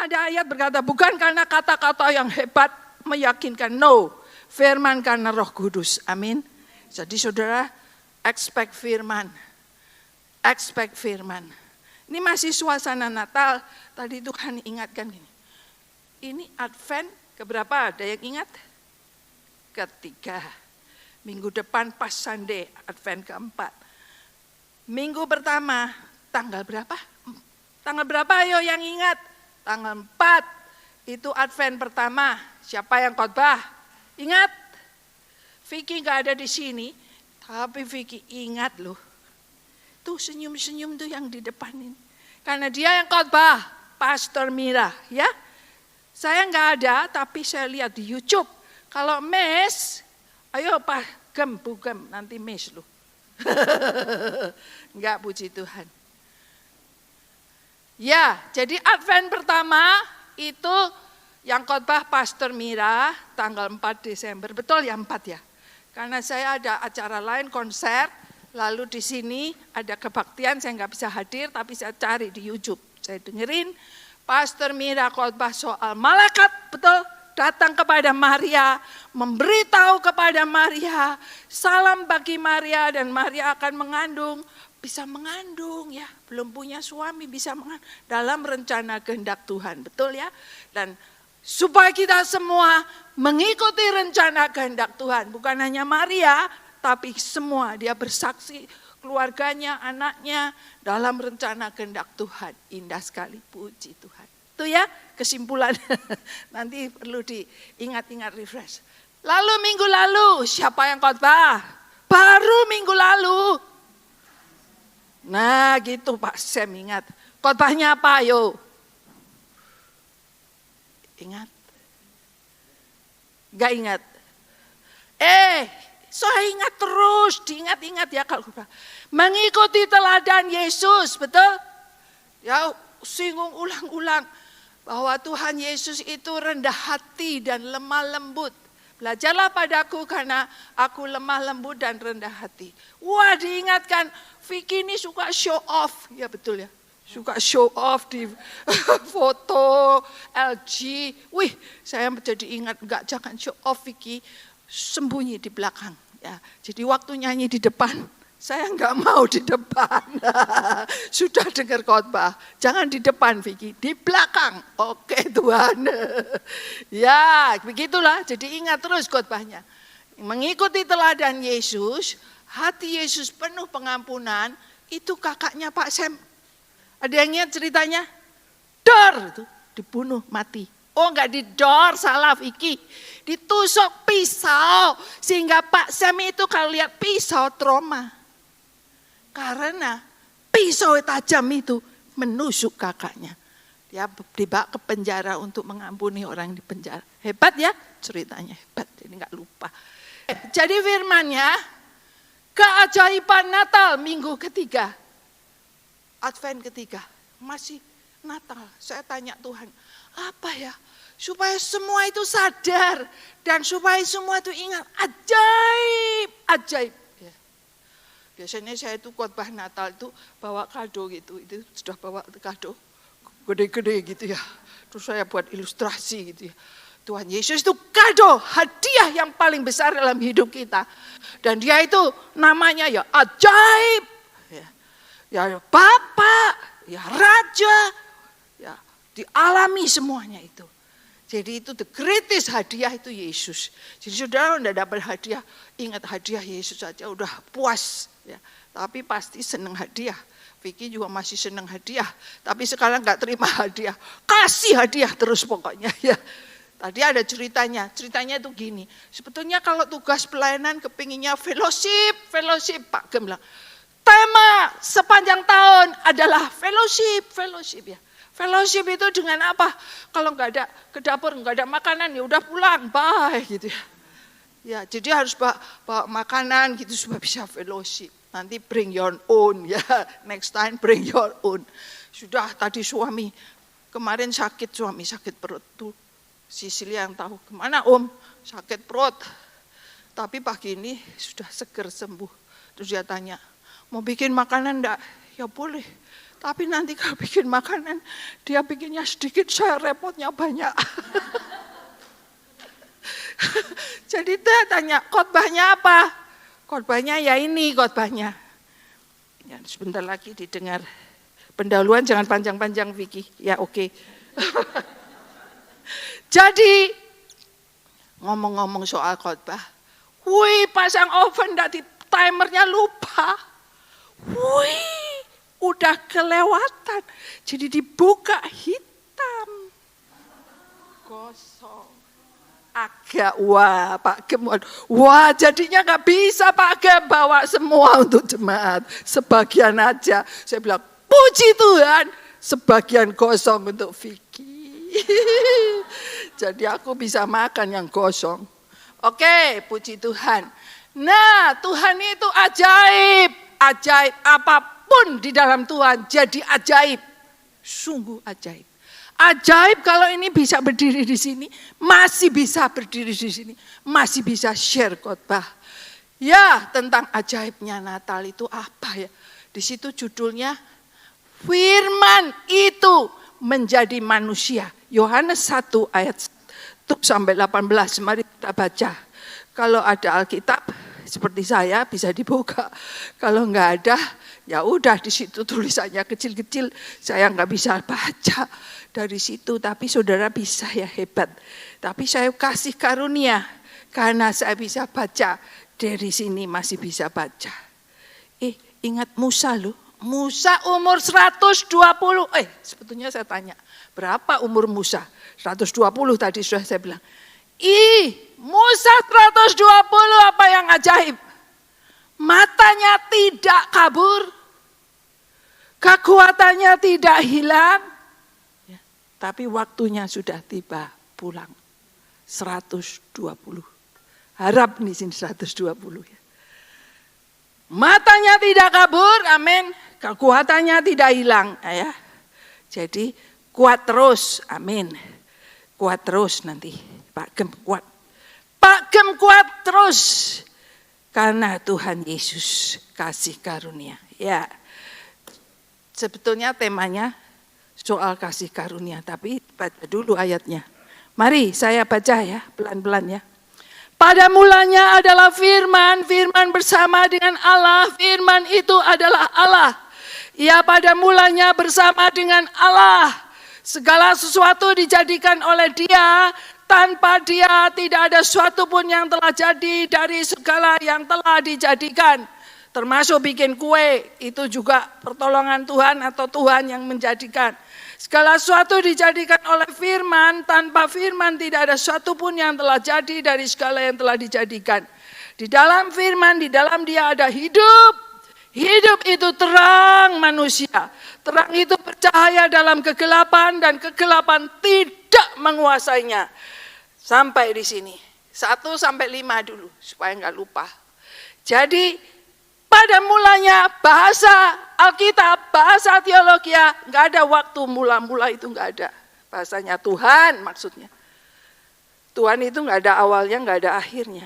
Ada ayat berkata, bukan karena kata-kata yang hebat meyakinkan. No, firman karena Roh Kudus. Amin. Jadi saudara, expect firman. Expect firman. Ini masih suasana Natal. Tadi Tuhan ingatkan gini. Ini Advent keberapa? Ada yang ingat? Ketiga. Minggu depan pas Sunday, Advent keempat. Minggu pertama, tanggal berapa? Tanggal berapa ayo yang ingat? Tanggal 4. Itu Advent pertama. Siapa yang khotbah? Ingat? Vicky gak ada di sini. Tapi Vicky ingat loh. Tuh senyum-senyum tuh yang di depan ini. Karena dia yang khotbah, Pastor Mira, ya. Saya nggak ada, tapi saya lihat di YouTube. Kalau Mes, ayo Pak Gem, nanti Mes loh. Enggak, puji Tuhan. Ya, jadi Advent pertama itu yang khotbah Pastor Mira tanggal 4 Desember. Betul ya 4 ya? Karena saya ada acara lain, konser. Lalu di sini ada kebaktian, saya nggak bisa hadir, tapi saya cari di YouTube. Saya dengerin Pastor Mira khotbah soal malaikat, betul, datang kepada Maria, memberitahu kepada Maria, salam bagi Maria dan Maria akan mengandung, bisa mengandung ya, belum punya suami bisa mengandung dalam rencana kehendak Tuhan, betul ya? Dan supaya kita semua mengikuti rencana kehendak Tuhan, bukan hanya Maria, tapi semua dia bersaksi, keluarganya, anaknya dalam rencana kehendak Tuhan. Indah sekali, puji Tuhan. Itu ya kesimpulan. Nanti perlu diingat-ingat refresh. Lalu minggu lalu siapa yang khotbah? Baru minggu lalu. Nah gitu Pak Sam ingat. Khotbahnya apa ayo? Ingat? Gak ingat? Saya ingat terus, diingat-ingat ya kalau mengikuti teladan Yesus, betul? Ya, singgung ulang-ulang bahwa Tuhan Yesus itu rendah hati dan lemah lembut. Belajarlah padaku karena aku lemah lembut dan rendah hati. Wah, diingatkan, Vicky ini suka show off, ya betul ya. Suka show off di foto LG. Wih, saya jadi ingat, jangan show off Vicky. Sembunyi di belakang ya. Jadi waktu nyanyi di depan, saya nggak mau di depan. Sudah dengar khotbah, jangan di depan Vicky, di belakang. Oke Tuhan. Ya, begitulah. Jadi ingat terus khotbahnya. Mengikuti teladan Yesus, hati Yesus penuh pengampunan, itu kakaknya Pak Sam. Ada yang ingat ceritanya? Dor itu dibunuh mati. Oh enggak didor, salah Vicky. Ditusuk pisau. Sehingga Pak Sam itu kalau lihat pisau trauma. Karena pisau tajam itu menusuk kakaknya. Dia dibawa ke penjara untuk mengampuni orang di penjara. Hebat ya ceritanya, hebat. Jadi enggak lupa. Jadi firmannya, keajaiban Natal minggu ketiga. Advent ketiga, masih Natal. Saya tanya Tuhan, apa ya? Supaya semua itu sadar dan supaya semua itu ingat ajaib. Ya. Biasanya saya itu khotbah Natal itu bawa kado gitu, itu sudah bawa kado gede-gede gitu ya. Terus saya buat ilustrasi gitu ya. Tuhan Yesus itu kado, hadiah yang paling besar dalam hidup kita. Dan dia itu namanya ya ajaib, ya Bapak, ya Raja, ya dialami semuanya itu. Jadi itu the greatest hadiah itu Yesus. Jadi saudara tidak dapat hadiah, ingat hadiah Yesus saja udah puas. Ya. Tapi pasti senang hadiah. Vicky juga masih senang hadiah. Tapi sekarang gak terima hadiah. Kasih hadiah terus pokoknya. Ya. Tadi ada ceritanya itu gini. Sebetulnya kalau tugas pelayanan kepinginnya fellowship. Pak Gem bilang, tema sepanjang tahun adalah fellowship ya. Fellowship itu dengan apa? Kalau nggak ada ke dapur, nggak ada makanan, ya udah pulang, bye gitu ya. Ya, jadi harus bawa makanan gitu supaya bisa fellowship. Nanti bring your own ya. Next time bring your own. Sudah tadi suami kemarin sakit perut tuh. Sisilia yang tahu kemana sakit perut. Tapi pagi ini sudah seger sembuh. Terus dia tanya, mau bikin makanan enggak? Ya boleh. Tapi nanti kalau bikin makanan, dia bikinnya sedikit, saya repotnya banyak. Jadi dia tanya, khotbahnya apa? Khotbahnya ya ini khotbahnya. Ya, sebentar lagi didengar. Pendahuluan jangan panjang-panjang Vicky. Ya oke. Jadi ngomong-ngomong soal khotbah, wih pasang oven di timernya lupa. Wih udah kelewatan. Jadi dibuka hitam. Gosong. Agak wah Pak Gem, wah jadinya nggak bisa Pak Gem bawa semua untuk jemaat, sebagian aja. Saya bilang puji Tuhan, sebagian kosong untuk Vicky. Jadi aku bisa makan yang kosong. Oke, puji Tuhan. Nah Tuhan itu ajaib, ajaib apapun di dalam Tuhan jadi ajaib, sungguh ajaib. Ajaib kalau ini bisa berdiri di sini, masih bisa berdiri di sini, masih bisa share khotbah. Ya, tentang ajaibnya Natal itu apa ya? Di situ judulnya Firman itu menjadi manusia. Yohanes 1 ayat 1 sampai 18. Mari kita baca. Kalau ada Alkitab seperti saya bisa dibuka. Kalau enggak ada, ya udah di situ tulisannya kecil-kecil. Saya enggak bisa baca dari situ, tapi saudara bisa, ya hebat. Tapi saya kasih karunia karena saya bisa baca dari sini, masih bisa baca. Ingat Musa loh. Musa umur 120. Sebetulnya saya tanya, berapa umur Musa? 120 tadi sudah saya bilang. Musa 120 apa yang ajaib? Matanya tidak kabur. Kekuatannya tidak hilang. Tapi waktunya sudah tiba pulang. 120. Harap di sini 120 ya. Matanya tidak kabur, amin. Kekuatannya tidak hilang, ya. Jadi kuat terus, amin. Kuat terus nanti, Pak Gem kuat. Pak Gem kuat terus. Karena Tuhan Yesus kasih karunia. Ya, sebetulnya temanya soal kasih karunia, tapi baca dulu ayatnya. Mari saya baca ya, pelan-pelan ya. Pada mulanya adalah firman, firman bersama dengan Allah, firman itu adalah Allah. Ia pada mulanya bersama dengan Allah. Segala sesuatu dijadikan oleh Dia, tanpa Dia tidak ada sesuatu pun yang telah jadi dari segala yang telah dijadikan. Termasuk bikin kue, itu juga pertolongan Tuhan atau Tuhan yang menjadikan. Segala sesuatu dijadikan oleh firman, tanpa firman tidak ada sesuatu pun yang telah jadi dari segala yang telah dijadikan. Di dalam firman, di dalam Dia ada hidup. Hidup itu terang manusia. Terang itu bercahaya dalam kegelapan dan kegelapan tidak menguasainya. Sampai di sini. 1 sampai 5 dulu supaya enggak lupa. Jadi pada mulanya bahasa Alkitab, bahasa teologia, enggak ada waktu mula-mula itu enggak ada. Bahasanya Tuhan maksudnya. Tuhan itu enggak ada awalnya, enggak ada akhirnya.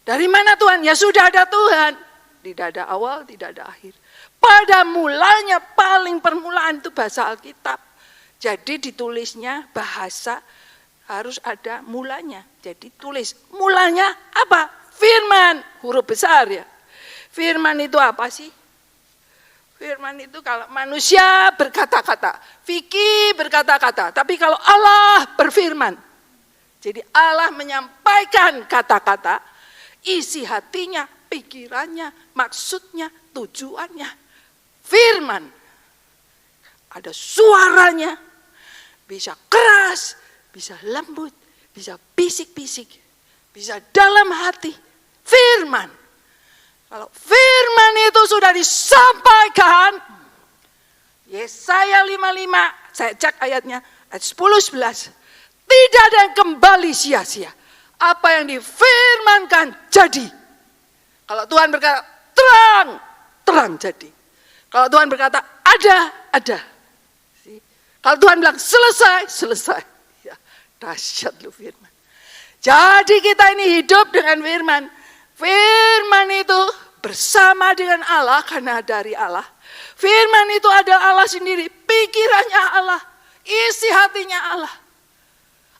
Dari mana Tuhan? Ya sudah ada Tuhan. Tidak ada awal, tidak ada akhir. Pada mulanya, paling permulaan itu bahasa Alkitab. Jadi ditulisnya bahasa harus ada mulanya. Jadi tulis mulanya apa? Firman, huruf besar ya. Firman itu apa sih? Firman itu kalau manusia berkata-kata, Vicky berkata-kata. Tapi kalau Allah berfirman, jadi Allah menyampaikan kata-kata, isi hatinya, pikirannya, maksudnya, tujuannya. Firman. Ada suaranya. Bisa keras, bisa lembut, bisa bisik-bisik, bisa dalam hati. Firman. Kalau firman itu sudah disampaikan, Yesaya 55, saya cek ayatnya, ayat 10-11. Tidak ada yang kembali sia-sia. Apa yang difirmankan jadi. Kalau Tuhan berkata terang, terang jadi. Kalau Tuhan berkata ada. Kalau Tuhan bilang selesai, selesai. Ya, dahsyat lu firman. Jadi kita ini hidup dengan firman. Firman itu bersama dengan Allah karena dari Allah. Firman itu adalah Allah sendiri, pikirannya Allah, isi hatinya Allah.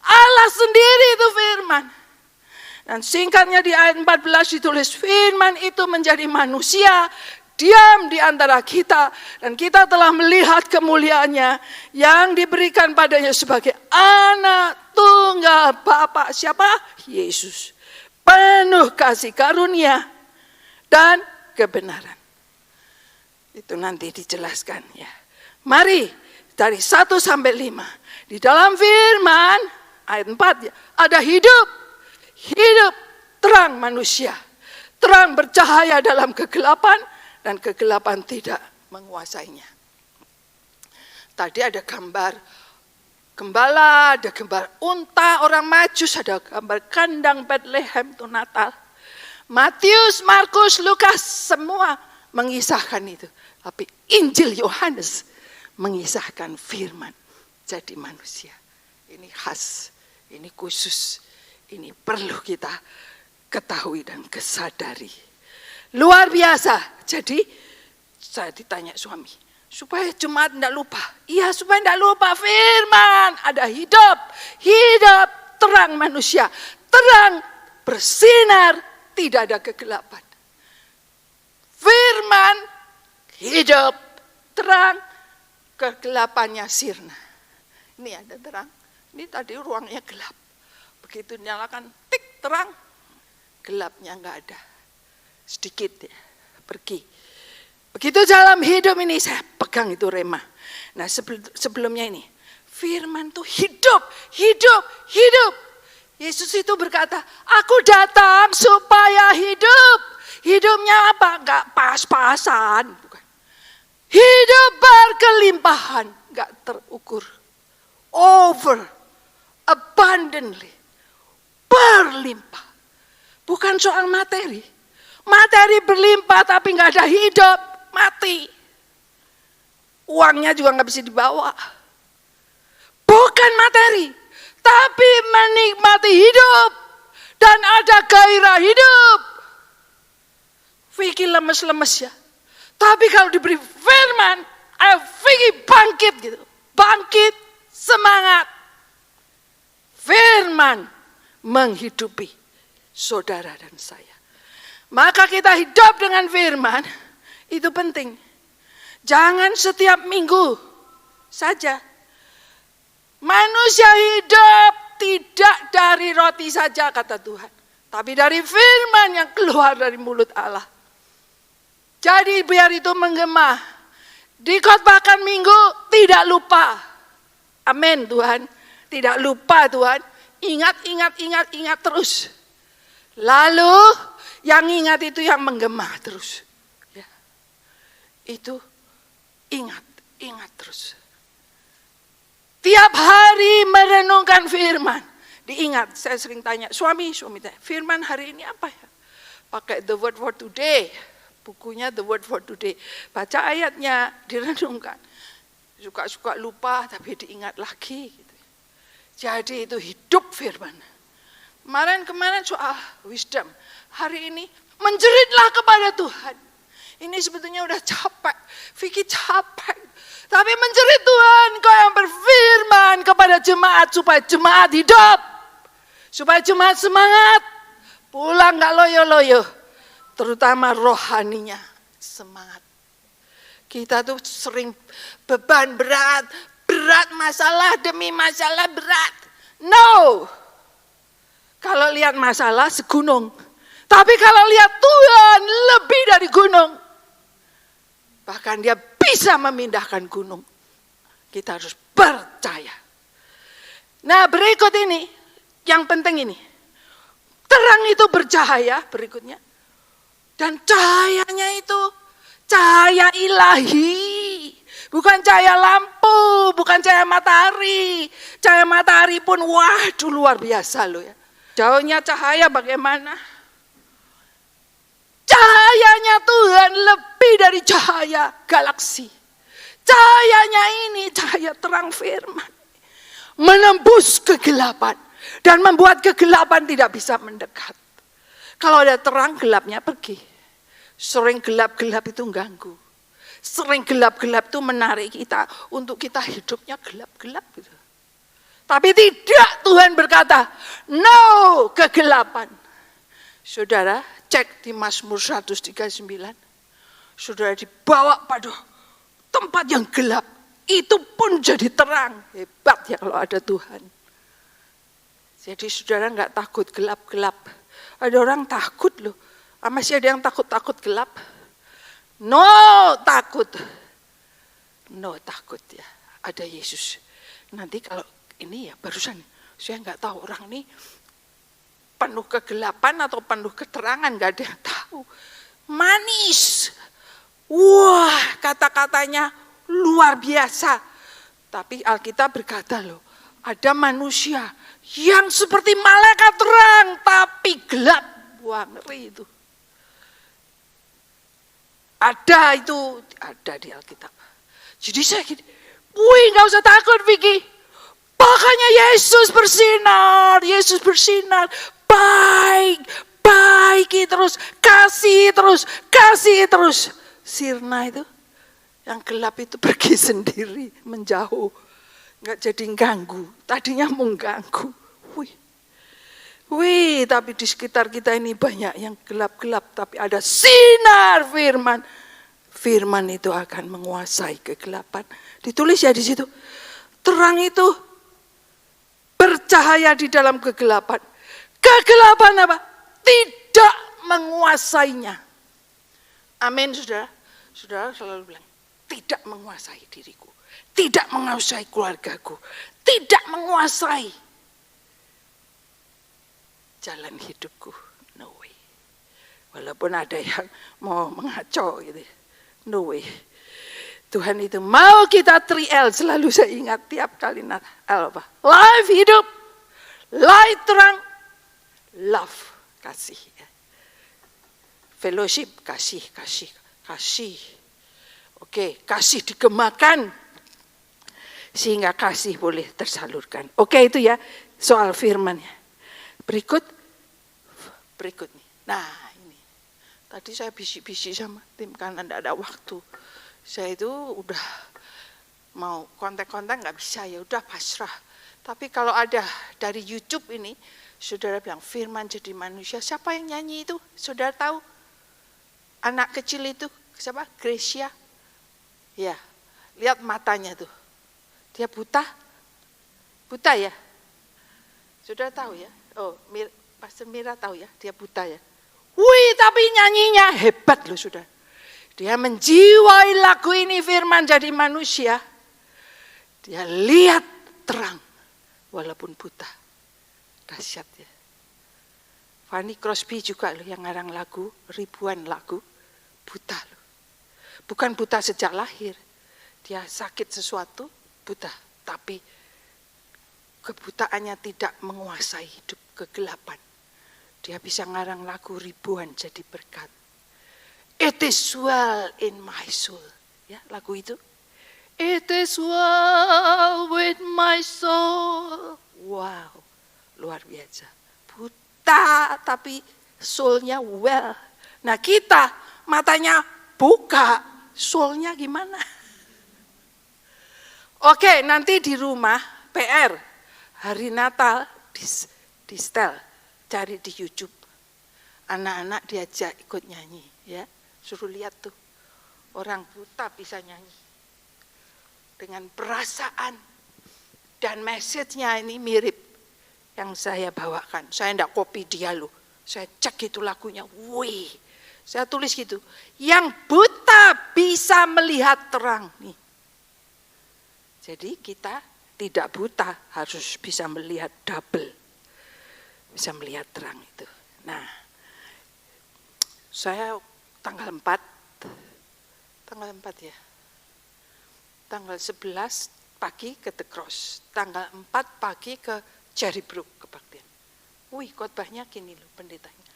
Allah sendiri itu firman. Dan singkatnya di ayat 14 ditulis, firman itu menjadi manusia, diam di antara kita. Dan kita telah melihat kemuliaannya yang diberikan padanya sebagai anak tunggal Bapa. Siapa? Yesus. Penuh kasih karunia dan kebenaran. Itu nanti dijelaskan ya. Mari dari 1 sampai 5. Di dalam firman ayat 4 ya, ada hidup terang manusia. Terang bercahaya dalam kegelapan dan kegelapan tidak menguasainya. Tadi ada gambar gembala, ada gambar unta orang Majus, ada gambar kandang Bethlehem itu Natal. Matius, Markus, Lukas semua mengisahkan itu. Tapi Injil Yohanes mengisahkan firman jadi manusia. Ini khas, ini khusus, ini perlu kita ketahui dan kesadari. Luar biasa. Jadi saya ditanya suami, supaya jemaat tidak lupa. Iya, supaya tidak lupa firman. Ada hidup terang manusia. Terang bersinar, tidak ada kegelapan. Firman, hidup, terang, kegelapannya sirna. Ini ada terang, ini tadi ruangnya gelap. Begitu nyalakan, tik, terang, gelapnya enggak ada. Sedikit ya, pergi. Begitu dalam hidup ini, saya pegang itu rema. Nah sebelumnya ini, firman itu hidup. Yesus itu berkata, aku datang supaya hidup. Hidupnya apa? Enggak pas-pasan. Bukan. Hidup berkelimpahan, enggak terukur. Over, abundantly, berlimpah. Bukan soal materi. Materi berlimpah tapi enggak ada hidup, mati. Uangnya juga enggak bisa dibawa. Bukan materi, tapi menikmati hidup dan ada gairah hidup. Fikir lemes-lemes ya. Tapi kalau diberi firman, ayo Vicky bangkit gitu. Bangkit, semangat. Firman menghidupi saudara dan saya. Maka kita hidup dengan firman, itu penting. Jangan setiap minggu saja. Manusia hidup tidak dari roti saja kata Tuhan. Tapi dari firman yang keluar dari mulut Allah. Jadi biar itu menggema. Dikhotbahkan minggu tidak lupa. Amin Tuhan. Tidak lupa Tuhan. Ingat terus. Lalu yang ingat itu yang menggema terus. Ya. Itu ingat terus. Tiap hari merenungkan firman. Diingat, saya sering tanya, suami tanya, firman hari ini apa ya? Pakai The Word for Today. Bukunya The Word for Today. Baca ayatnya, direnungkan. Suka-suka lupa tapi diingat lagi. Gitu. Jadi itu hidup firman. Kemarin soal wisdom. Hari ini menjeritlah kepada Tuhan. Ini sebetulnya udah capek. Vicky capek. Tapi menjerit Tuhan, Kau yang berfirman kepada jemaat supaya jemaat hidup. Supaya jemaat semangat. Pulang gak loyo-loyo. Terutama rohaninya semangat. Kita tuh sering beban berat masalah demi masalah berat. No. Kalau lihat masalah segunung. Tapi kalau lihat Tuhan lebih dari gunung. Bahkan dia bisa memindahkan gunung. Kita harus percaya. Nah berikut ini, yang penting ini. Terang itu bercahaya, berikutnya. Dan cahayanya itu cahaya ilahi. Bukan cahaya lampu, bukan cahaya matahari. Cahaya matahari pun waduh luar biasa loh ya. Jauhnya cahaya bagaimana? Cahayanya Tuhan lebih dari cahaya galaksi. Cahayanya ini cahaya terang firman. Menembus kegelapan. Dan membuat kegelapan tidak bisa mendekat. Kalau ada terang, gelapnya pergi. Sering gelap-gelap itu ganggu. sering gelap-gelap itu menarik kita untuk kita hidupnya gelap-gelap gitu. Tapi tidak, Tuhan berkata, no kegelapan. Saudara, cek di Mazmur 139. Saudara dibawa pada tempat yang gelap. Itu pun jadi terang. Hebat ya kalau ada Tuhan. Jadi saudara enggak takut gelap-gelap. Ada orang takut loh. Masih ada yang takut-takut gelap. No takut. No takut ya. Ada Yesus. Nanti kalau ini ya barusan. Saya enggak tahu orang ini penuh kegelapan atau penuh keterangan. Enggak ada yang tahu. Manis. Wah, kata-katanya luar biasa. Tapi Alkitab berkata loh, ada manusia yang seperti malaikat terang tapi gelap. Wah, ngeri itu. Ada di Alkitab. Jadi saya gini, wih gak usah takut Vicky. Pokoknya Yesus bersinar. Baik terus, kasih terus. Sirna itu, yang gelap itu pergi sendiri, menjauh. Enggak jadi ganggu, tadinya mau ganggu. Wih, tapi di sekitar kita ini banyak yang gelap-gelap, tapi ada sinar firman. Firman itu akan menguasai kegelapan. Ditulis ya di situ. Terang itu bercahaya di dalam kegelapan. Kegelapan apa? Tidak menguasainya. Amin, saudara. Saudara selalu bilang, tidak menguasai diriku. Tidak menguasai keluargaku. Tidak menguasai jalan hidupku. No way. Walaupun ada yang mau mengaco gitu. No way. Tuhan itu mau kita 3L. Selalu saya ingat tiap kali L apa? Life, hidup. Light, terang. Love, kasih. Fellowship, kasih. Oke, kasih digemakan. Sehingga kasih boleh tersalurkan. Oke, itu ya soal firman-nya. Berikut nih. Nah, ini. Tadi saya bisik-bisik sama tim karena tidak ada waktu. Saya itu udah mau kontak-kontak nggak bisa, ya udah pasrah. Tapi kalau ada dari YouTube ini, saudara bilang firman jadi manusia. Siapa yang nyanyi itu? Saudara tahu? Anak kecil itu siapa? Gracia. Ya, lihat matanya tuh. Dia buta ya. Saudara tahu ya? Oh, Pastor Mira tahu ya, dia buta ya. Wih, tapi nyanyinya hebat loh saudara. Dia menjiwai lagu ini firman jadi manusia. Dia lihat terang walaupun buta. Dahsyat ya. Fanny Crosby juga loh yang ngarang lagu, ribuan lagu, buta loh. Bukan buta sejak lahir. Dia sakit sesuatu, buta. Tapi kebutaannya tidak menguasai hidup, kegelapan. Dia bisa ngarang lagu ribuan jadi berkat. It is well in my soul. Ya, lagu itu. It is well with my soul. Wow, luar biasa. Buta tapi soulnya well. Nah kita matanya buka, soulnya gimana? Oke, nanti di rumah PR hari Natal di setel, cari di YouTube. Anak-anak diajak ikut nyanyi, ya. Suruh lihat tuh, orang buta bisa nyanyi dengan perasaan dan message-nya ini mirip yang saya bawakan. Saya enggak copy dia loh, saya cek itu lagunya, wih. Saya tulis gitu, yang buta bisa melihat terang nih. Jadi kita tidak buta, harus bisa melihat double. Bisa melihat terang itu. Nah, saya tanggal 4 ya. Tanggal 11 pagi ke The Cross. Tanggal 4 pagi ke Cherrybrook kebaktian. Wih, khotbahnya gini loh pendetanya.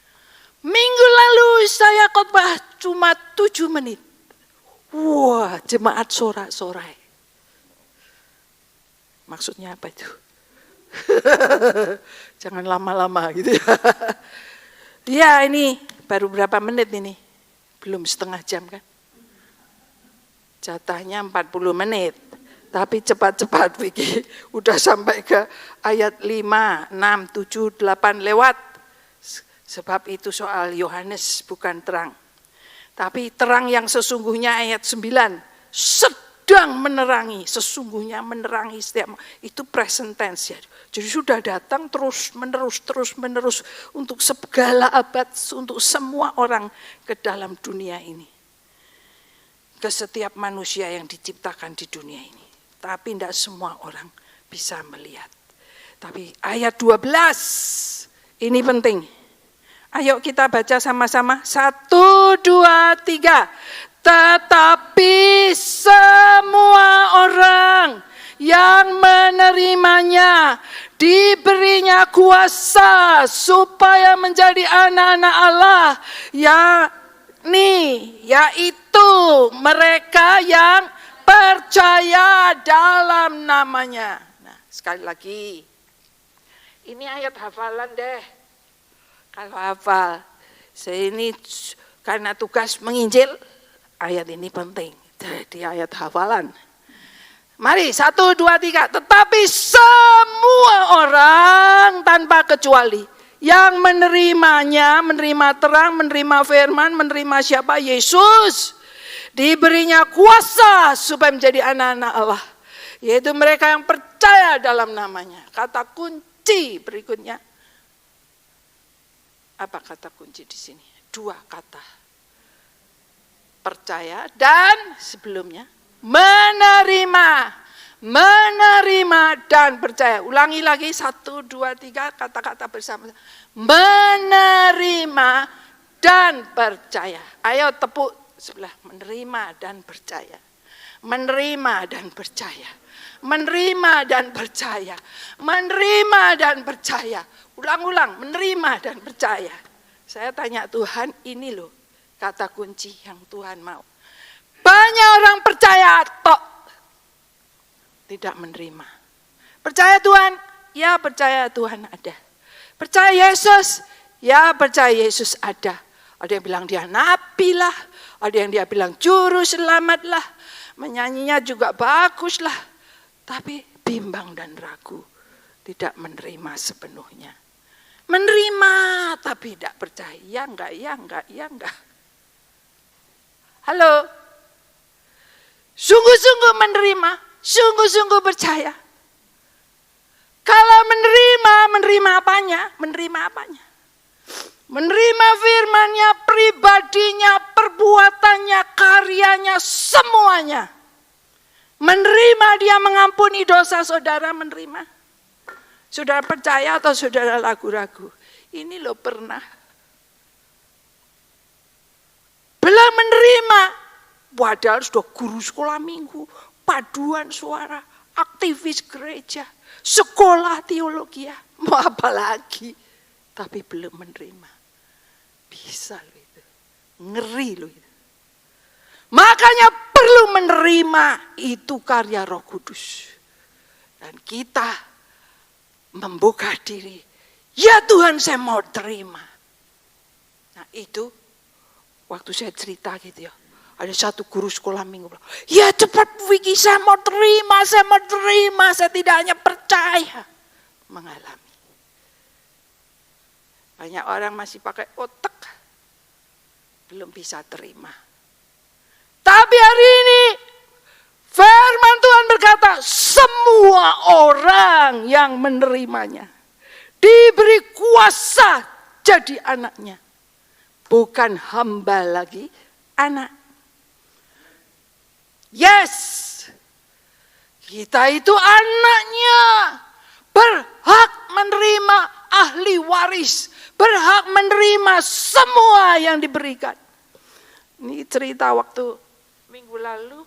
Minggu lalu saya khotbah cuma 7 menit. Wah, jemaat sorak-sorai. Maksudnya apa itu? Jangan lama-lama gitu ya. Ya ini baru berapa menit ini? Belum setengah jam kan? Jatahnya 40 menit. Tapi cepat-cepat Vicky, udah sampai ke ayat 5, 6, 7, 8 lewat. Sebab itu soal Yohanes bukan terang. Tapi terang yang sesungguhnya ayat 9, sedang menerangi, sesungguhnya menerangi setiap, itu present tense ya. Jadi sudah datang terus menerus untuk segala abad, untuk semua orang ke dalam dunia ini. Ke setiap manusia yang diciptakan di dunia ini. Tapi tidak semua orang bisa melihat. Tapi ayat 12, ini penting. Ayo kita baca sama-sama. 1, 2, 3. Tetapi semua orang yang menerimanya diberinya kuasa supaya menjadi anak-anak Allah, yaitu mereka yang percaya dalam namanya. Nah, sekali lagi, ini ayat hafalan deh. Kalau hafal, saya ini karena tugas menginjil, ayat ini penting. Jadi ayat hafalan. Mari, 1, 2, 3. Tetapi semua orang tanpa kecuali yang menerimanya, menerima terang, menerima firman, menerima siapa? Yesus. Diberinya kuasa supaya menjadi anak-anak Allah. Yaitu mereka yang percaya dalam namanya. Kata kunci berikutnya. Apa kata kunci di sini? 2 kata. Percaya dan sebelumnya menerima. Menerima dan percaya. Ulangi lagi 1, 2, 3 kata-kata bersama. Menerima dan percaya. Ayo tepuk sebelah, menerima dan percaya. Menerima dan percaya. Menerima dan percaya. Menerima dan percaya. Ulang-ulang, menerima dan percaya. Saya tanya Tuhan, ini loh kata kunci yang Tuhan mau. Banyak orang percaya tok tidak menerima. Percaya Tuhan? Ya percaya Tuhan ada. Percaya Yesus? Ya percaya Yesus ada. Ada yang bilang dia nabi lah, ada yang dia bilang juru selamat lah, menyanyinya juga bagus lah, tapi bimbang dan ragu, tidak menerima sepenuhnya. Menerima tapi tidak percaya, ya enggak. Halo, sungguh-sungguh menerima, sungguh-sungguh percaya. Kalau menerima apanya? Menerima apanya? Menerima firman-Nya, pribadinya, perbuatannya, karyanya, semuanya. Menerima dia mengampuni dosa saudara, menerima. Saudara percaya atau saudara ragu-ragu? Ini loh pernah. Belum menerima. Padahal sudah guru sekolah minggu, paduan suara, aktivis gereja, sekolah teologi. Mau apa lagi? Tapi belum menerima. Bisa loh itu. Ngeri loh itu. Makanya perlu menerima itu karya Roh Kudus. Dan kita membuka diri. Ya Tuhan saya mau terima. Nah itu waktu saya cerita gitu ya. Ada satu guru sekolah minggu bilang, ya cepat Vicky saya mau terima. Saya tidak hanya percaya. Mengalami. Banyak orang masih pakai otak. Belum bisa terima. Tapi hari ini firman Tuhan berkata, semua orang yang menerimanya diberi kuasa jadi anaknya. Bukan hamba lagi, anak. Yes, kita itu anaknya. Berhak menerima ahli waris. Berhak menerima semua yang diberikan. Ini cerita waktu minggu lalu,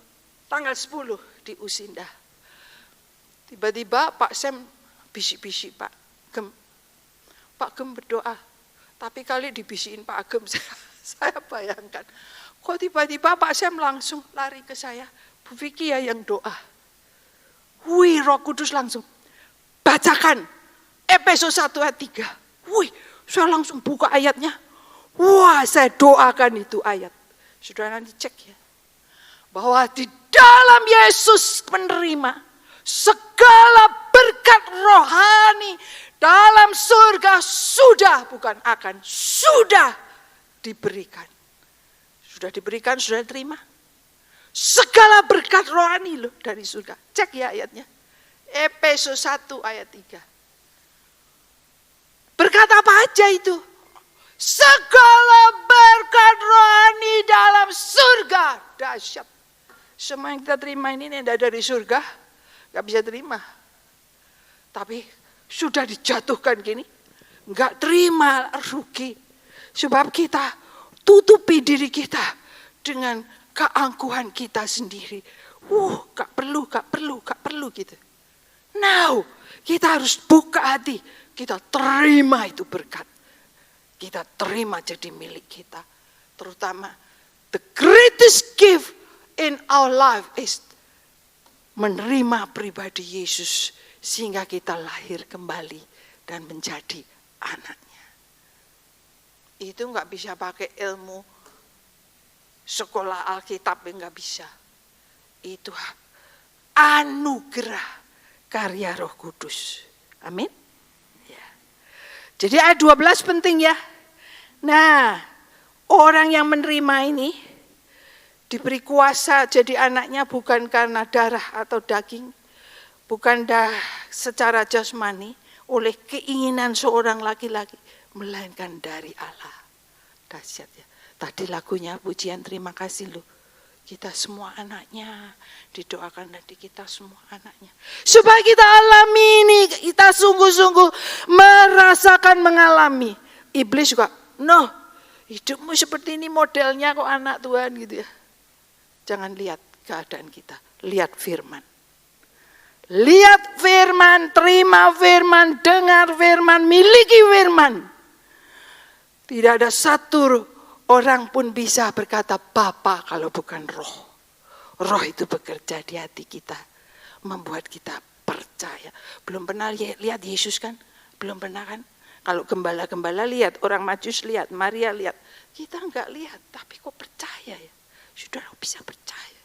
tanggal 10 di Usinda. Tiba-tiba Pak Sem bisik-bisik Pak Gem berdoa. Tapi kali dibisikin Pak Gem, saya bayangkan. Kok tiba-tiba Pak Sem langsung lari ke saya. Bu Vicky ya yang doa. Wih, Roh Kudus langsung. Bacakan Efesus 1 ayat 3. Wih, saya langsung buka ayatnya. Wah, saya doakan itu ayat. Sudah nanti cek ya. bahwa di dalam Yesus menerima segala berkat rohani dalam surga sudah, bukan akan, sudah diberikan. Sudah diberikan, sudah terima. Segala berkat rohani loh dari surga. Cek ya ayatnya. Efesus 1 ayat 3. Berkat apa aja itu? Segala berkat rohani dalam surga. Dahsyat. Semua yang kita terima ini tidak dari surga. Gak bisa terima. Tapi sudah dijatuhkan gini. Gak terima, rugi. Sebab kita tutupi diri kita dengan keangkuhan kita sendiri. Gak perlu gitu. Now, kita harus buka hati. Kita terima itu berkat. Kita terima jadi milik kita. Terutama, the greatest gift in our life is menerima pribadi Yesus. Sehingga kita lahir kembali dan menjadi anaknya. Itu gak bisa pakai ilmu sekolah Alkitab, nggak bisa. Itu anugerah karya Roh Kudus. Amin. Ya. Jadi ayat 12 penting ya. Nah, orang yang menerima ini diberi kuasa jadi anaknya bukan karena darah atau daging, bukan secara jasmani oleh keinginan seorang laki-laki, melainkan dari Allah. Dahsyat ya. Tadi lagunya pujian terima kasih loh. Kita semua anaknya. Didoakan nanti kita semua anaknya. Supaya kita alami ini. Kita sungguh-sungguh merasakan mengalami. Iblis juga, no. Hidupmu seperti ini modelnya kok anak Tuhan gitu ya. Jangan lihat keadaan kita. Lihat firman. Lihat firman, terima firman, dengar firman, miliki firman. Tidak ada satu orang pun bisa berkata Bapa kalau bukan roh. Roh itu bekerja di hati kita. Membuat kita percaya. Belum pernah lihat Yesus kan? Belum pernah kan? Kalau gembala-gembala lihat, orang Majus lihat, Maria lihat. Kita enggak lihat, tapi kok percaya ya? Saudara bisa percaya.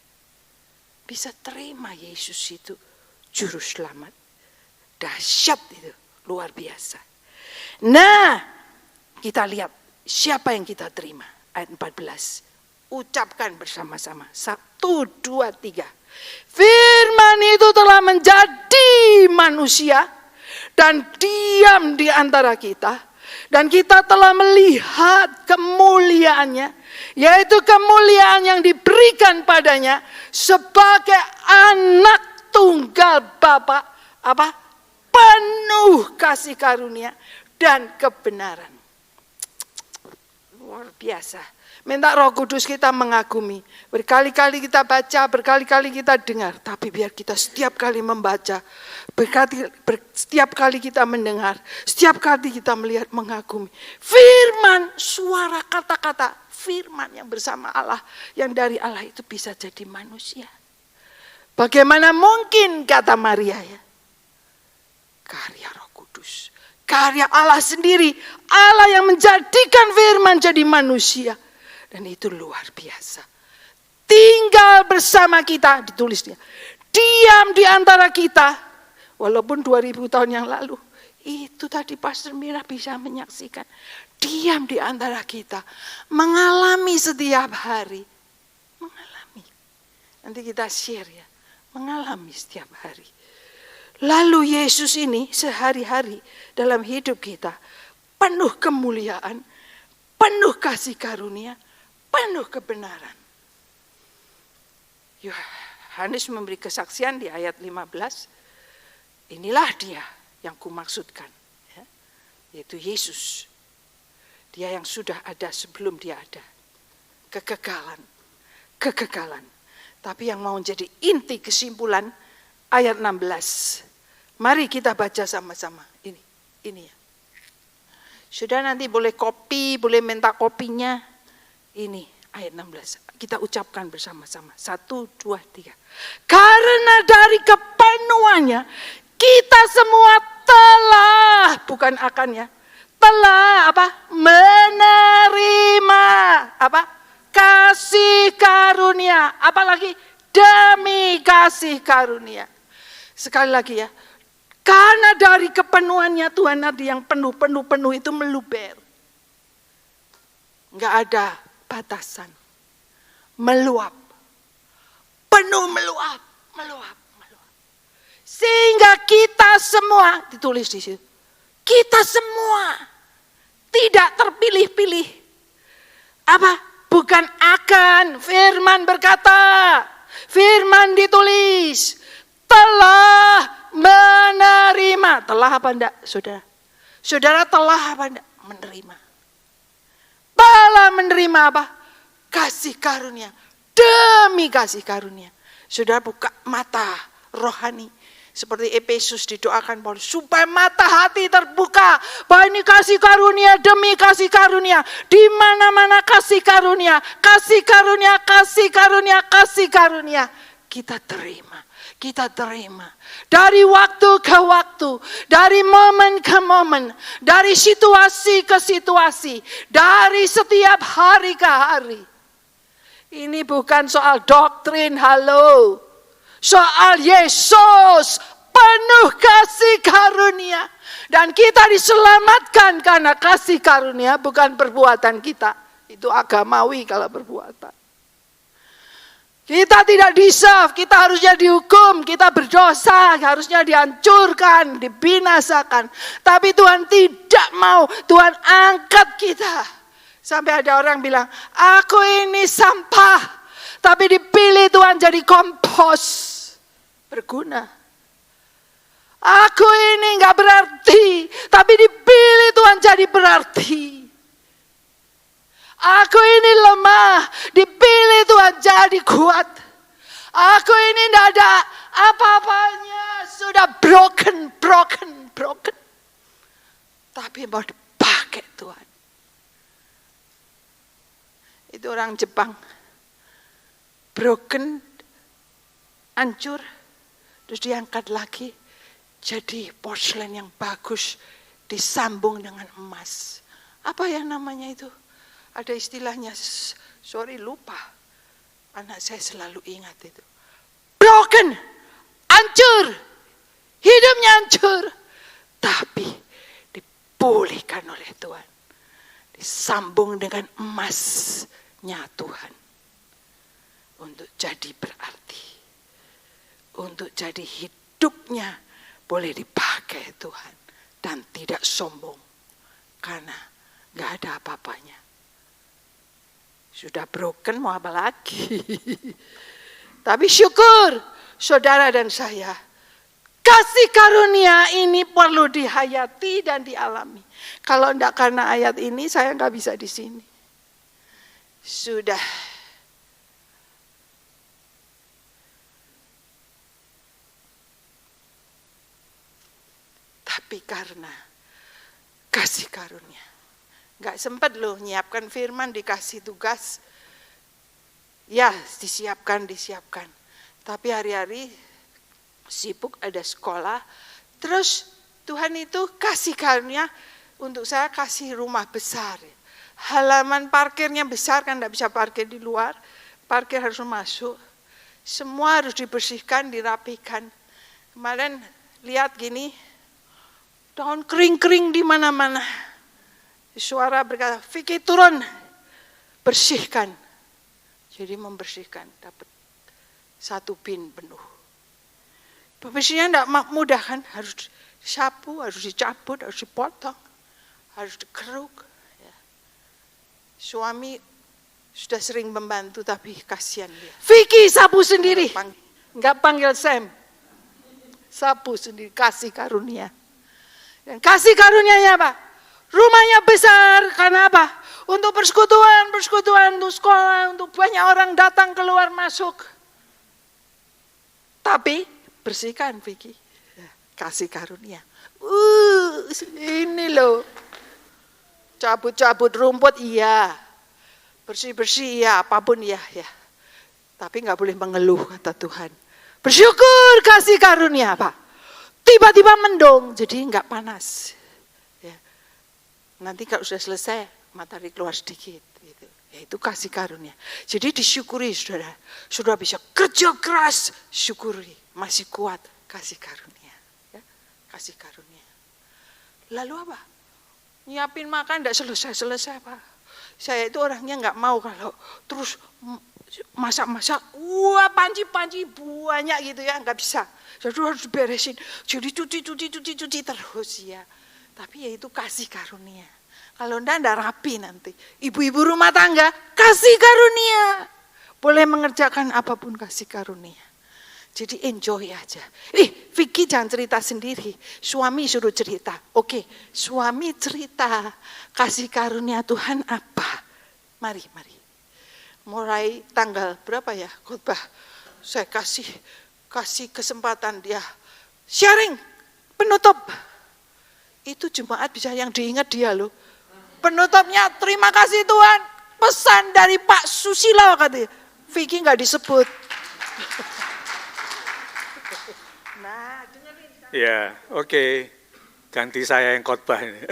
Bisa terima Yesus itu juru selamat. Dahsyat itu, luar biasa. Nah, kita lihat siapa yang kita terima. Ayat 14. Ucapkan bersama-sama. 1, 2, 3. Firman itu telah menjadi manusia dan diam di antara kita. Dan kita telah melihat kemuliaannya. Yaitu kemuliaan yang diberikan padanya sebagai anak tunggal Bapa. Apa? Penuh kasih karunia dan kebenaran. Luar biasa. Minta Roh Kudus kita mengagumi. Berkali-kali kita baca, berkali-kali kita dengar. Tapi biar kita setiap kali membaca, setiap kali kita mendengar, setiap kali kita melihat, mengagumi. Firman, suara kata-kata, firman yang bersama Allah, yang dari Allah itu bisa jadi manusia. Bagaimana mungkin, kata Maria ya? Karya Roh Kudus. Karya Allah sendiri. Allah yang menjadikan firman jadi manusia. Dan itu luar biasa. Tinggal bersama kita, ditulisnya. Diam di antara kita. Walaupun 2000 tahun yang lalu. Itu tadi Pastor Mira bisa menyaksikan. Diam di antara kita. Mengalami setiap hari. Mengalami. Nanti kita share ya. Mengalami setiap hari. Lalu Yesus ini sehari-hari dalam hidup kita penuh kemuliaan, penuh kasih karunia, penuh kebenaran. Yohanes memberi kesaksian di ayat 15. Inilah dia yang kumaksudkan, ya, yaitu Yesus. Dia yang sudah ada sebelum dia ada. Kekekalan. Tapi yang mau jadi inti kesimpulan ayat 16. Mari kita baca sama-sama. Ini ya. Sudah nanti boleh copy, boleh minta kopinya. Ini ayat 16. Kita ucapkan bersama-sama. 1, 2, 3. Karena dari kepenuhannya kita semua telah, bukan akan ya, telah apa? Menerima apa? kasih karunia. Apalagi demi kasih karunia. Sekali lagi ya. Karena dari kepenuhannya Tuhan ada yang penuh itu meluber. Enggak ada batasan. Meluap. Penuh meluap. Sehingga kita semua, ditulis di situ. Kita semua tidak terpilih-pilih. Apa? Bukan akan. Firman berkata. Firman ditulis. Telah menerima. Telah apa enggak, saudara? Saudara telah apa enggak? Menerima. Telah menerima apa? Kasih karunia. Demi kasih karunia. Saudara buka mata rohani. Seperti Efesus didoakan Paulus. Supaya mata hati terbuka. Bahwa ini kasih karunia demi kasih karunia. Di mana-mana kasih karunia. Kasih karunia, kasih karunia, kasih karunia. Kita terima. Kita terima. Dari waktu ke waktu. Dari momen ke momen. Dari situasi ke situasi. Dari setiap hari ke hari. Ini bukan soal doktrin, halo. Soal Yesus penuh kasih karunia. Dan kita diselamatkan karena kasih karunia, bukan perbuatan kita. Itu agamawi kalau perbuatan. Kita tidak deserve, kita harusnya dihukum, kita berdosa, harusnya dihancurkan, dibinasakan. Tapi Tuhan tidak mau, Tuhan angkat kita. Sampai ada orang bilang, aku ini sampah. Tapi dipilih Tuhan jadi kompos. Berguna. Aku ini gak berarti. Tapi dipilih Tuhan jadi berarti. Aku ini lemah. Dipilih Tuhan jadi kuat. Aku ini gak ada apa-apanya. Sudah broken. Tapi mau dipakai Tuhan. Itu orang Jepang. Broken, hancur, terus diangkat lagi jadi porselen yang bagus, disambung dengan emas. Apa ya namanya itu? Ada istilahnya, sorry lupa. Anak saya selalu ingat itu. Broken, hancur, hidupnya hancur, tapi dipulihkan oleh Tuhan. Disambung dengan emasnya Tuhan. Untuk jadi berarti. Untuk jadi hidupnya boleh dipakai Tuhan. Dan tidak sombong. Karena gak ada apa-apanya. Sudah broken mau apa lagi. Tapi syukur saudara dan saya. Kasih karunia ini perlu dihayati dan dialami. Kalau enggak karena ayat ini saya gak bisa di sini. Sudah. Tapi karena kasih karunia. Gak sempat loh nyiapkan firman, dikasih tugas. Ya disiapkan. Tapi hari-hari sibuk ada sekolah. Terus Tuhan itu kasih karunia untuk saya kasih rumah besar. Halaman parkirnya besar kan gak bisa parkir di luar. Parkir harus masuk. Semua harus dibersihkan, dirapikan. Kemarin lihat gini. Daun kering-kering di mana-mana. Suara berkata, Vicky turun, bersihkan. Jadi membersihkan, dapat 1 bin penuh. Pembersihnya tidak mudah kan, harus disapu, harus dicabut, harus dipotong, harus dikeruk. Ya. Suami sudah sering membantu tapi kasihan dia. Vicky sapu sendiri, enggak panggil Sam. Sapu sendiri, kasih karunia. Dan kasih karunianya apa? Rumahnya besar, karena apa? Untuk persekutuan, untuk sekolah, untuk banyak orang datang keluar masuk. Tapi bersihkan Vicky. Kasih karunia. Ini loh. Cabut-cabut rumput iya. Bersih-bersih iya, apapun iya. Tapi gak boleh mengeluh kata Tuhan. Bersyukur kasih karunia apa? Tiba-tiba mendung, jadi enggak panas. Ya. Nanti kalau sudah selesai, matahari keluar sedikit. Gitu. Yaitu kasih karunia. Jadi disyukuri saudara. Saudara bisa kerja keras, syukuri. Masih kuat, kasih karunia. Ya, kasih karunia. Lalu apa? Nyiapin makan tidak selesai-selesai Pak. Saya itu orangnya nggak mau kalau terus masak-masak, wah panci-panci banyak gitu ya, nggak bisa. Saudara harus beresin, jadi cuci terus ya. Tapi ya itu kasih karunia. Kalau enggak rapi nanti. Ibu-ibu rumah tangga, kasih karunia. Boleh mengerjakan apapun kasih karunia. Jadi enjoy aja. Vicky jangan cerita sendiri. Suami suruh cerita. Oke, suami cerita. Kasih karunia Tuhan apa? Mari. Mulai tanggal berapa ya khotbah? Saya kasih kesempatan dia sharing penutup. Itu jemaat bisa yang diingat dia loh. Penutupnya, terima kasih Tuhan. Pesan dari Pak Susilo katanya. Vicky nggak disebut. Nah, dengerin. Ya, oke. Ganti saya yang khotbah ini.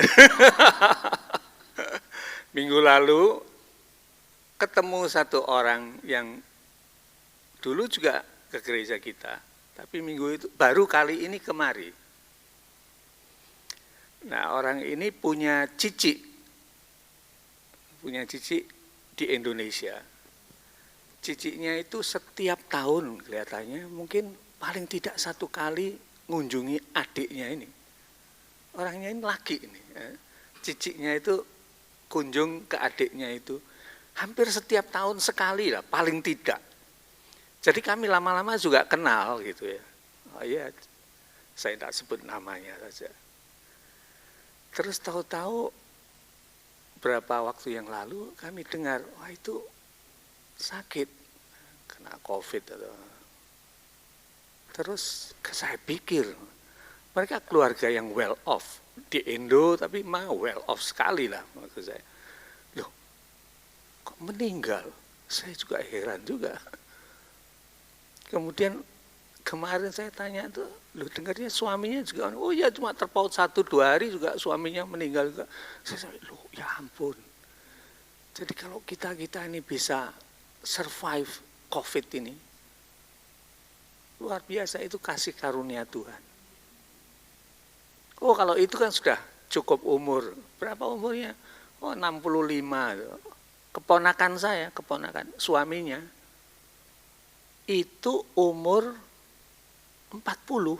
Minggu lalu ketemu satu orang yang dulu juga ke gereja kita, tapi minggu itu baru kali ini kemari. Nah, orang ini punya cicik di Indonesia. Ciciknya itu setiap tahun kelihatannya mungkin paling tidak satu kali mengunjungi adiknya ini. Orangnya ini laki ini. Ciciknya itu kunjung ke adiknya itu hampir setiap tahun sekali lah, paling tidak. Jadi kami lama-lama juga kenal gitu ya. Oh iya, saya tidak sebut namanya saja. Terus tahu-tahu berapa waktu yang lalu kami dengar, wah itu sakit, kena COVID atau. Terus saya pikir, mereka keluarga yang well off di Indo, tapi mah well off sekali lah maksud saya. Loh, kok meninggal? Saya juga heran juga. Kemudian kemarin saya tanya tuh, loh dengarnya suaminya juga, oh ya cuma terpaut 1-2 hari juga suaminya meninggal juga. Saya bilang, loh ya ampun. Jadi kalau kita ini bisa survive COVID ini, luar biasa, itu kasih karunia Tuhan. Oh kalau itu kan sudah cukup umur, berapa umurnya? Oh 65. Keponakan suaminya, itu umur 40,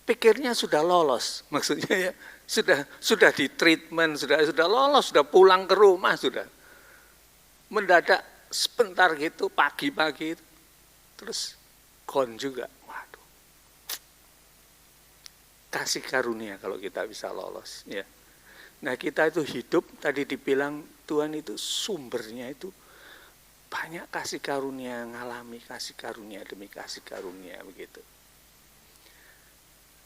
pikirnya sudah lolos, maksudnya ya sudah di treatment, sudah lolos, sudah pulang ke rumah, sudah mendadak sebentar gitu pagi-pagi itu terus gone juga. Waduh, kasih karunia kalau kita bisa lolos ya. Nah kita itu hidup, tadi dibilang Tuhan itu sumbernya itu banyak kasih karunia, ngalami kasih karunia demi kasih karunia begitu.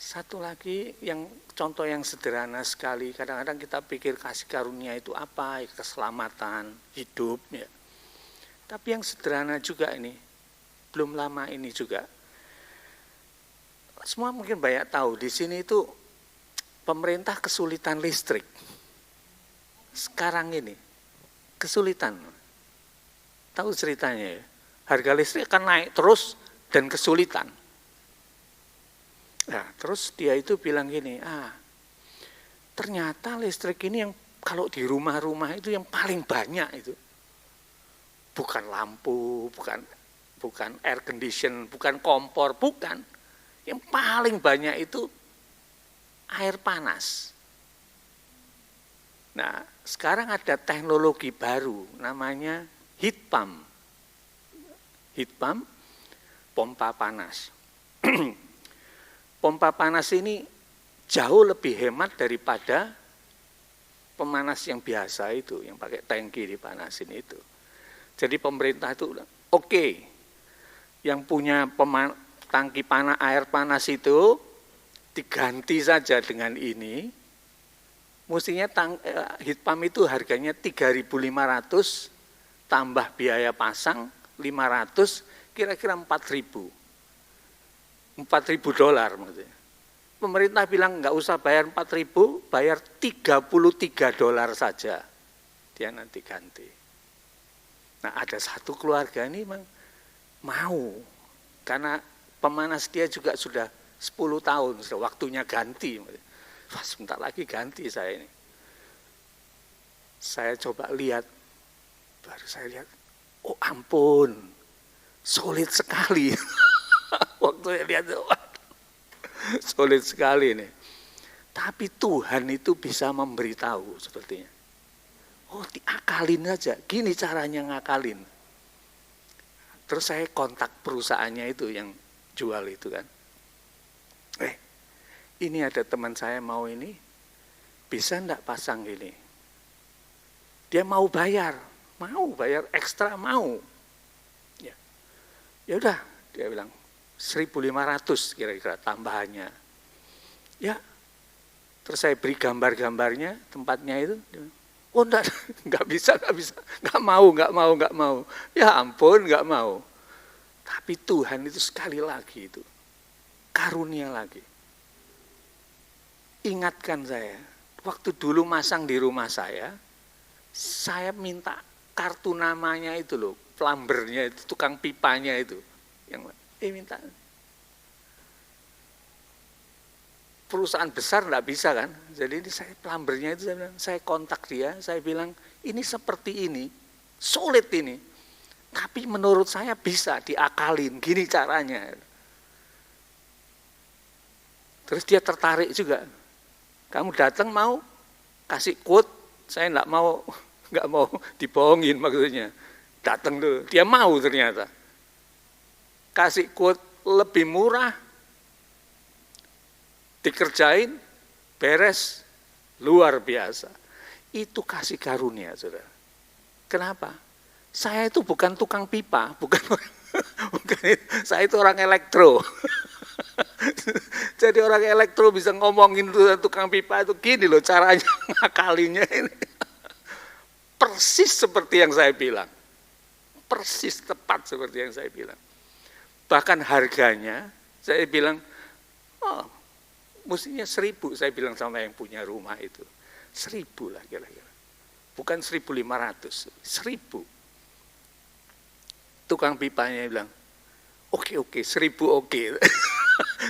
Satu lagi yang contoh yang sederhana sekali, kadang-kadang kita pikir kasih karunia itu apa, keselamatan, hidup ya. Tapi yang sederhana juga ini, belum lama ini juga. Semua mungkin banyak tahu, di sini itu pemerintah kesulitan listrik. Sekarang ini kesulitan. Tahu ceritanya ya, harga listrik akan naik terus dan kesulitan. Nah, terus dia itu bilang gini, ternyata listrik ini yang kalau di rumah-rumah itu yang paling banyak itu bukan lampu, bukan air condition, bukan kompor, bukan. Yang paling banyak itu air panas. Nah, sekarang ada teknologi baru namanya heat pump, pompa panas. Pompa panas ini jauh lebih hemat daripada pemanas yang biasa itu, yang pakai tangki dipanasin itu. Jadi pemerintah itu oke, yang punya tangki air panas itu diganti saja dengan ini. Mestinya heat pump itu harganya 3.500, tambah biaya pasang 500, kira-kira 4.000 dolar maksudnya. Pemerintah bilang nggak usah bayar 4.000, bayar $33 saja. Dia nanti ganti. Nah ada satu keluarga ini memang mau, karena pemanas dia juga sudah 10 tahun, sudah waktunya ganti. Wah, sebentar lagi ganti saya ini. Saya coba lihat, baru saya lihat, oh ampun, sulit sekali. Waktu saya lihat, sulit sekali ini. Tapi Tuhan itu bisa memberitahu sepertinya. Oh diakalin aja, gini caranya ngakalin. Terus saya kontak perusahaannya itu yang jual itu kan. Ini ada teman saya mau ini, bisa enggak pasang gini? Dia mau bayar ekstra mau. Ya udah, dia bilang 1.500 kira-kira tambahannya. Ya, terus saya beri gambar-gambarnya tempatnya itu. Oh enggak bisa, enggak mau. Ya ampun, enggak mau. Tapi Tuhan itu sekali lagi itu, karunia lagi. Ingatkan saya, waktu dulu masang di rumah saya minta kartu namanya itu loh, plumbernya itu, tukang pipanya itu. Yang minta. Perusahaan besar enggak bisa kan, jadi ini saya plumbernya itu, saya kontak dia, saya bilang ini seperti ini, sulit ini, tapi menurut saya bisa diakalin, gini caranya. Terus dia tertarik juga, kamu datang mau kasih quote, saya enggak mau dibohongin maksudnya, datang dulu, dia mau ternyata, kasih quote lebih murah, dikerjain, beres, luar biasa. Itu kasih karunia, saudara. Kenapa? Saya itu bukan tukang pipa, bukan saya itu orang elektro. Jadi orang elektro bisa ngomongin tukang pipa itu gini loh caranya ngakalinya ini. Persis seperti yang saya bilang. Persis tepat seperti yang saya bilang. Bahkan harganya saya bilang, oh, mestinya 1.000, saya bilang sama yang punya rumah itu. 1.000 lah kira-kira. Bukan 1.500, 1.000. Tukang pipanya bilang, oke, 1.000 oke.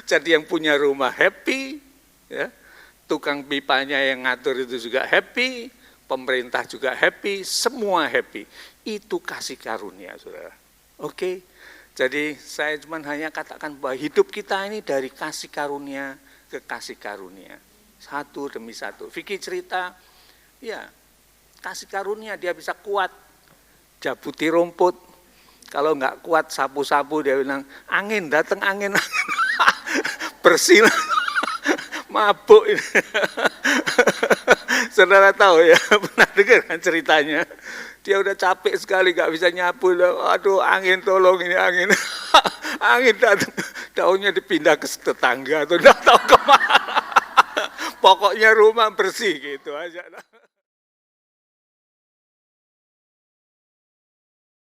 Jadi yang punya rumah happy, ya. Tukang pipanya yang ngatur itu juga happy, pemerintah juga happy, semua happy. Itu kasih karunia, saudara. Oke, jadi saya cuma hanya katakan bahwa hidup kita ini dari kasih karunia ke kasih karunia, satu demi satu. Vicky cerita, ya kasih karunia dia bisa kuat, jabuti rumput, kalau nggak kuat sapu-sapu dia bilang angin datang angin, bersih, mabuk. Saudara tahu ya, pernah dengar kan ceritanya, dia udah capek sekali nggak bisa nyapu, aduh angin tolong ini angin, angin datang, daunnya dipindah ke tetangga atau nggak tahu kemana. Pokoknya rumah bersih gitu aja.